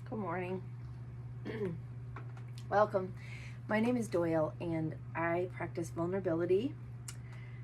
Good morning. Welcome. My name is Doyle, and I practice vulnerability,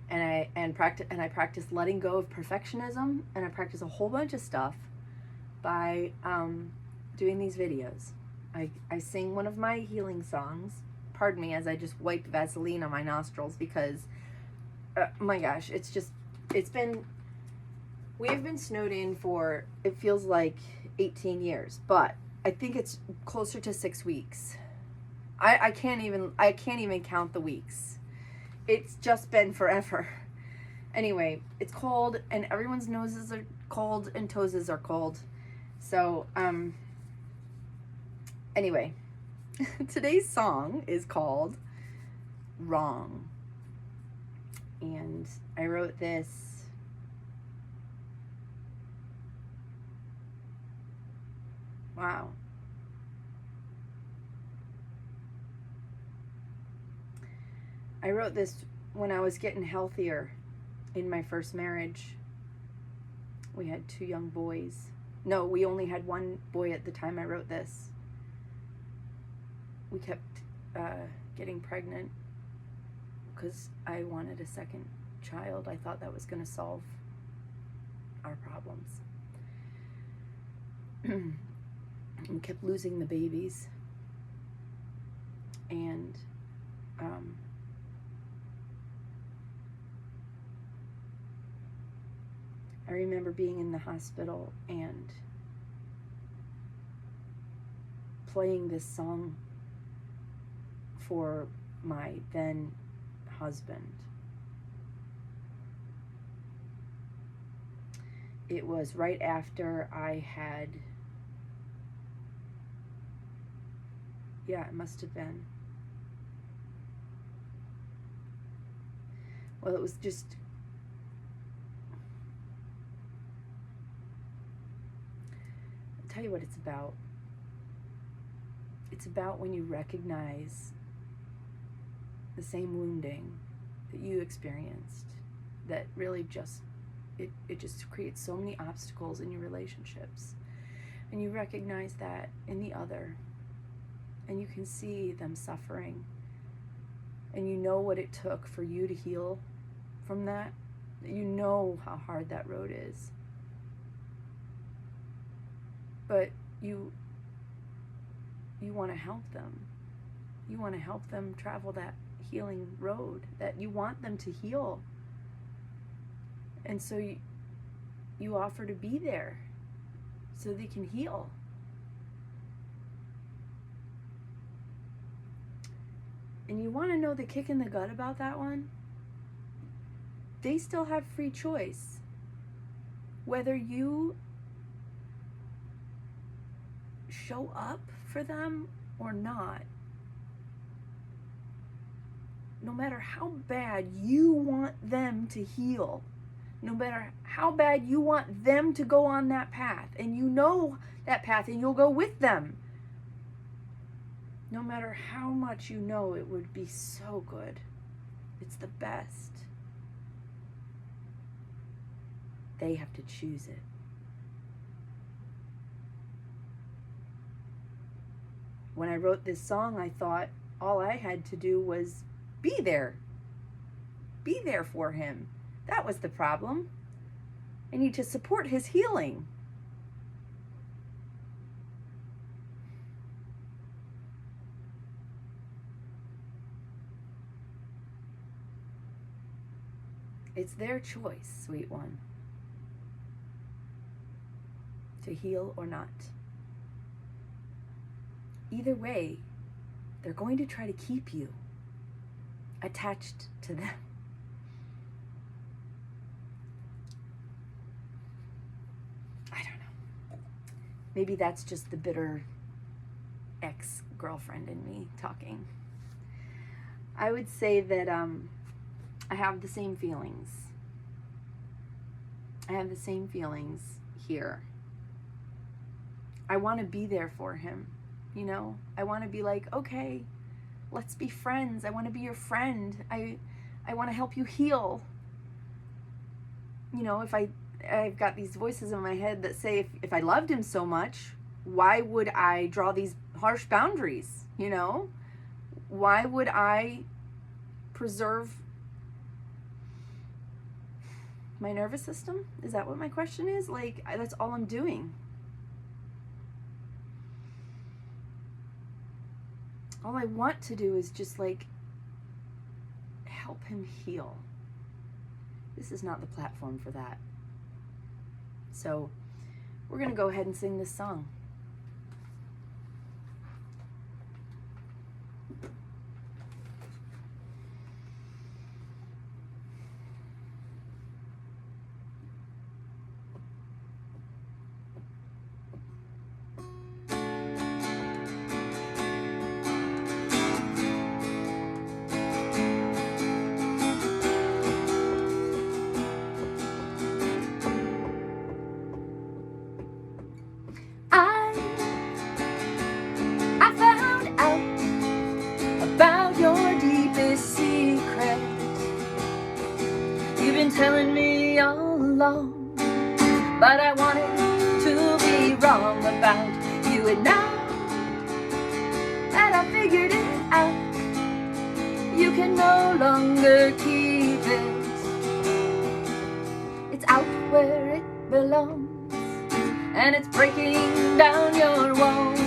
and I practice letting go of perfectionism, and I practice a whole bunch of stuff by doing these videos. I sing one of my healing songs. Pardon me as I just wipe Vaseline on my nostrils because, my gosh, we've been snowed in for, it feels like 18 years, but I think it's closer to 6 weeks. I can't even count the weeks. It's just been forever. Anyway, it's cold and everyone's noses are cold and toes are cold. So, anyway, today's song is called Wrong. And I wrote this wow. I wrote this when I was getting healthier in my first marriage. We had 2 young boys. No, we only had 1 boy at the time I wrote this. We kept getting pregnant because I wanted a second child. I thought that was going to solve our problems. We kept losing the babies. And I remember being in the hospital and playing this song for my then husband. It was right after I had, it must have been. Well, it was just, I'll tell you what it's about. It's about when you recognize the same wounding that you experienced that really just, it just creates so many obstacles in your relationships. And you recognize that in the other, and you can see them suffering, and you know what it took for you to heal from that. You know how hard that road is. But you want to help them. You want to help them travel that healing road, that you want them to heal. And so you offer to be there so they can heal. And you want to know the kick in the gut about that one? They still have free choice. Whether you show up for them or not, no matter how bad you want them to heal, no matter how bad you want them to go on that path, and you know that path and you'll go with them, no matter how much you know it would be so good, it's the best, they have to choose it. When I wrote this song, I thought all I had to do was be there. Be there for him. That was the problem. I need to support his healing. It's their choice, sweet one, to heal or not. Either way, they're going to try to keep you attached to them. I don't know. Maybe that's just the bitter ex-girlfriend in me talking. I would say that I have the same feelings. I have the same feelings here. I want to be there for him, you know? I want to be like, okay, let's be friends. I want to be your friend. I want to help you heal. You know, if I've got these voices in my head that say if I loved him so much, Why would I draw these harsh boundaries? You know, why would I preserve my nervous system? Is that what my question is? Like, that's all I'm doing. All I want to do is just like help him heal. This is not the platform for that. So we're going to go ahead and sing this song. Telling me all along, but I wanted to be wrong about you, and now that I figured it out, you can no longer keep it. It's out where it belongs, and it's breaking down your walls.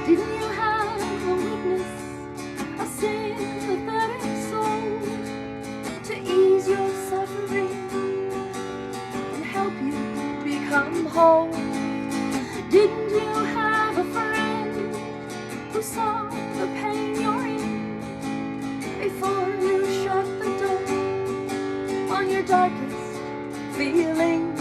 Didn't you have a weakness, a sympathetic soul, to ease your suffering and help you become whole? Didn't you have a friend who saw the pain you're in before you shut the door on your darkest feelings?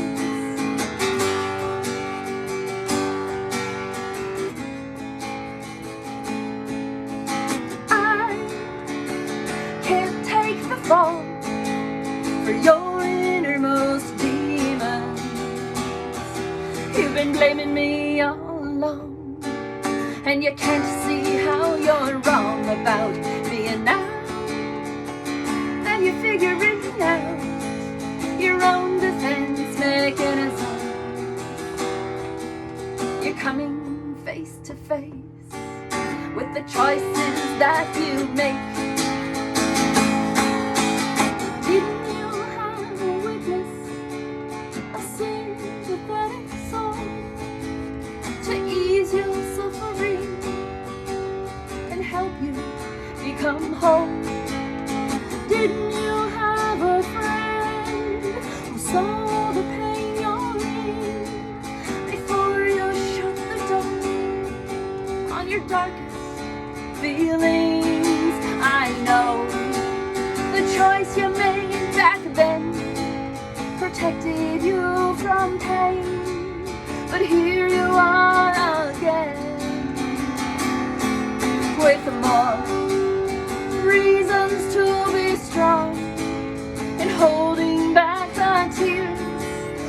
Fall for your innermost demons. You've been blaming me all along, and you can't see how you're wrong about being now. Then you're figuring out your own defense mechanism. You're coming face to face with the choices that you make. Didn't you have a witness, a sympathetic soul, to ease your suffering and help you become whole? Didn't you have a friend who saw the pain you're in before you shut the door on your darkest feelings? I know the choice you made back then protected you from pain, but here you are again with more reasons to be strong and holding back the tears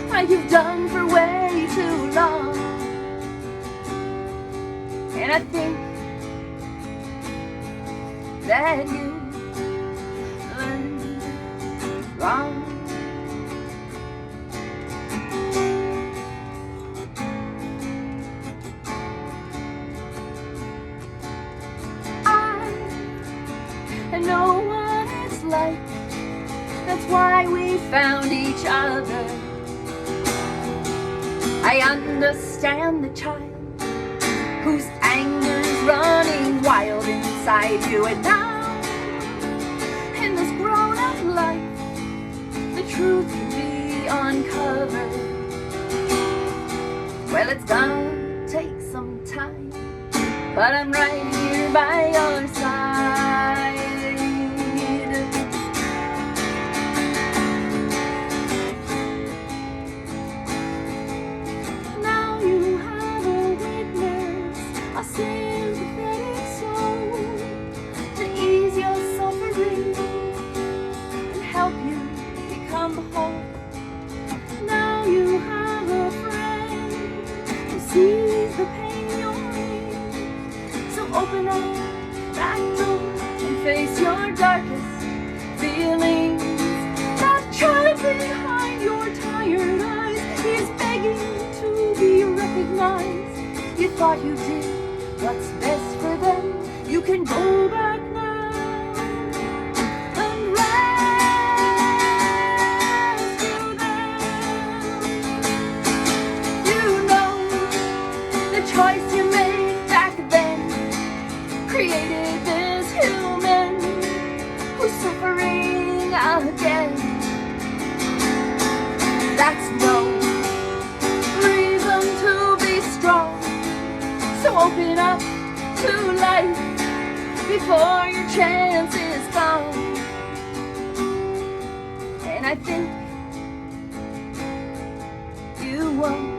like you've done for way too long. And I think that you learned wrong. I know what it's like. That's why we found each other. I understand the child whose anger's running wild inside you, and now in this grown-up life the truth can be uncovered. Well, it's gonna take some time, but I'm right here by your side. Now you have a witness, a sympathetic soul, to ease your suffering and help you become whole. Now you have a friend who sees the pain you're in. So open up that door and face your darkest feelings that try behind your tired eyes. He's begging to be recognized. You thought you did what's best for them. You can go back now and rescue them. You know the choice you made back then created this human who's suffering again. That's no reason to be strong. So open up to life before your chance is gone. And I think you won't